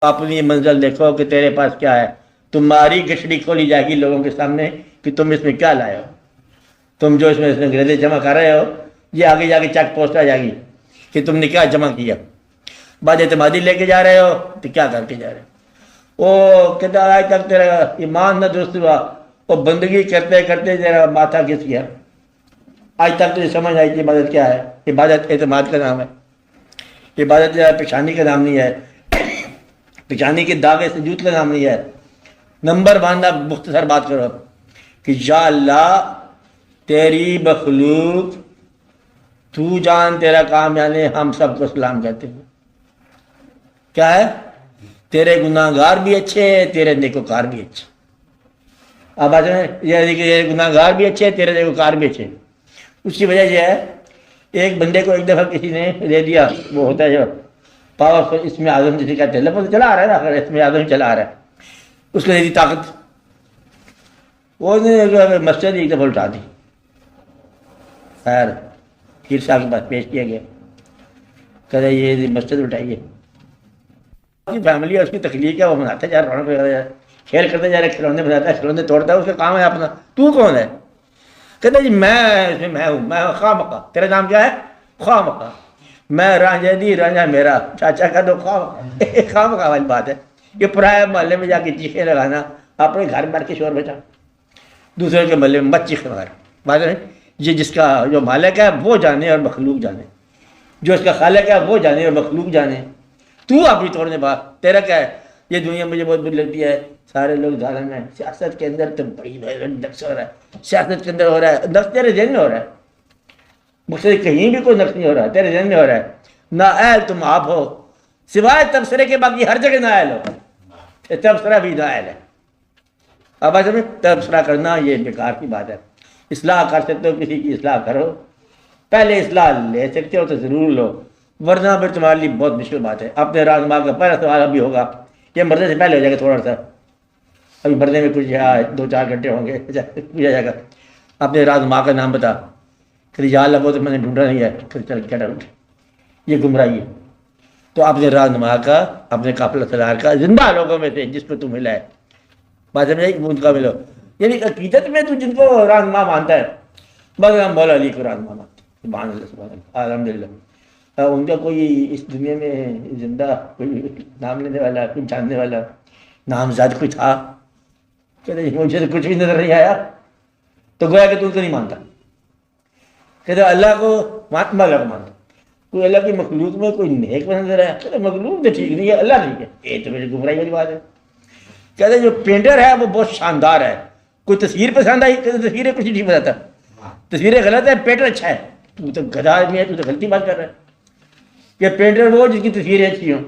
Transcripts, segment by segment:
اپنی منزل دیکھو کہ تیرے پاس کیا ہے. تمہاری گٹھڑی کھولی جائے گی لوگوں کے سامنے کہ تم اس میں کیا لائے ہو. تم جو اس میں انگریزی جمع کر رہے ہو یہ آگے جا کے چیک پوسٹ آ جائے گی کہ تم نے کیا جمع کیا. بعد اعتمادی لے کے جا رہے ہو تو کیا کر کے جا رہے ہو. وہ کہتا آج تک تیرا ایمان نہ درست ہوا. وہ بندگی کرتے کرتے تیرا ماتھا گھس گیا. آج تک تجھے سمجھ آئی کہ عبادت کیا ہے. عبادت اعتماد کا نام ہے. عبادت پیشانی کا نام نہیں ہے. پیشانی کے داغے سجود کا نام نہیں ہے. نمبر باندھا مختصر بات کرو کہ یا اللہ تیری مخلوق تو جان تیرا کام یعنی ہم سب کو سلام کہتے ہیں. کیا ہے؟ تیرے گناہ گار بھی اچھے تیرے نیکوکار بھی اچھے. اب یہ گناہ گار بھی اچھے تیرے نیکوکار بھی اچھے. اس کی وجہ یہ ہے ایک بندے کو ایک دفعہ کسی نے دے دیا وہ ہوتا ہے جو پاور اس میں اعظم جسے کہتے ہیں لفظ چلا آ رہا ہے نا اس میں اعظم چلا آ رہا ہے اس کو دے دی طاقت. وہ مسجد ایک دفعہ اٹھا دی. خیر پیر صاحب کے پاس پیش کیا گیا. کہتے یہ مسجد اٹھائیے. فیملی ہے اس کی تخلیق ہے وہ بناتا ہے جا رہا رونق کھیل کرتے جا رہے کھلونے بناتا ہے کھلونے توڑتا ہے اس کا کام ہے اپنا. تو کون ہے؟ کہتے جی میں ہوں میں خواہ مکہ. تیرا نام کیا ہے؟ خواہ مکہ. میں رانجھا دی رانجھا میرا چاچا کا دو خواہ مکہ والی بات ہے. یہ پرائے محلے میں جا کے چیخیں لگانا اپنے گھر بیٹھ کے شور بچا دوسرے کے محلے میں مت چیخیں لگانا. بات ہے یہ جس کا جو مالک ہے وہ جانے اور مخلوق جانے. جو اس کا خالق ہے وہ جانے اور مخلوق جانے. تو اپنی توڑنے بات تیرا کیا ہے؟ یہ دنیا مجھے بہت بری لگتی ہے سارے لوگ ظالم ہیں. سیاست کے اندر تو بڑی نقص ہو رہا ہے. سیاست کے اندر ہو رہا ہے نقص تیرے ذہن میں ہو رہا ہے. مجھ سے کہیں بھی کوئی نقص نہیں ہو رہا تیرے ذہن میں ہو رہا ہے. نااہل تم آپ ہو سوائے تبصرے کے باقی ہر جگہ نااہل ہو. تبصرہ بھی نااہل ہے. اب ایسے میں تبصرہ کرنا یہ بیکار کی بات ہے. اصلاح کر سکتے ہو کسی کی اصلاح کرو. پہلے اصلاح لے سکتے ہو تو ضرور لو ورنہ پھر تمہارے لیے بہت مشکل بات ہے. اپنے رہنما کا پہلا سوال ابھی ہوگا یہ مرنے سے پہلے ہو جائے گا تھوڑا سا. ابھی مرنے میں کچھ 2-4 گھنٹے ہوں گے پوچھا جائے گا اپنے رہنما کا نام بتا. کہ یا اللہ وہ تو میں نے ڈھونڈا نہیں ہے. پھر چل کیا ڈھونڈ یہ گمراہی ہے. تو اپنے رہنما کا اپنے قافلہ سالار کا زندہ لوگوں میں سے جس کو تم ملا ہے بات سمجھ ان کا ملو. یعنی عقیدت میں تو جن کو رہنما مانتا ہے بس ہم مولا علی کو رہنما مانتے ہیں. سبحان اللہ سبحان اللہ الحمد للہ. ان کا کوئی اس دنیا میں زندہ کوئی نام لینے والا کوئی جاننے والا نامزد کوئی تھا؟ کہتے مجھے تو کچھ بھی نظر نہیں آیا. تو گویا کہ تو ان کو نہیں مانتا. کہتے اللہ کو اللہ کو مانتا. کوئی اللہ کی مخلوق میں کوئی نیک نظر آیا؟ کہتے مخلوق تو ٹھیک نہیں ہے اللہ ٹھیک ہے. یہ تو میری گمراہی والی بات ہے. کہتے جو پینٹر ہے وہ بہت شاندار ہے. کوئی تصویر پسند آئی کہتے تصویریں کچھ نہیں بتاتا تصویریں غلط ہے پینٹر اچھا ہے. تو تو گدھا آدمی ہے تو غلطی بات کر رہا ہے. کہ پینٹر وہ جس کی تصویریں اچھی ہوں.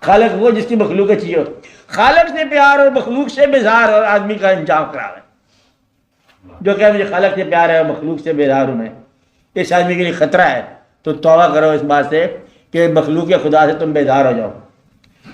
خالق وہ جس کی مخلوق اچھی ہو. خالق سے پیار اور مخلوق سے بیزار اور آدمی کا انجام خراب ہے. جو کہ مجھے خالق سے پیار ہے اور مخلوق سے بیزار ہوں میں اس آدمی کے لیے خطرہ ہے. تو توبہ کرو اس بات سے کہ مخلوق خدا سے تم بیزار ہو جاؤ.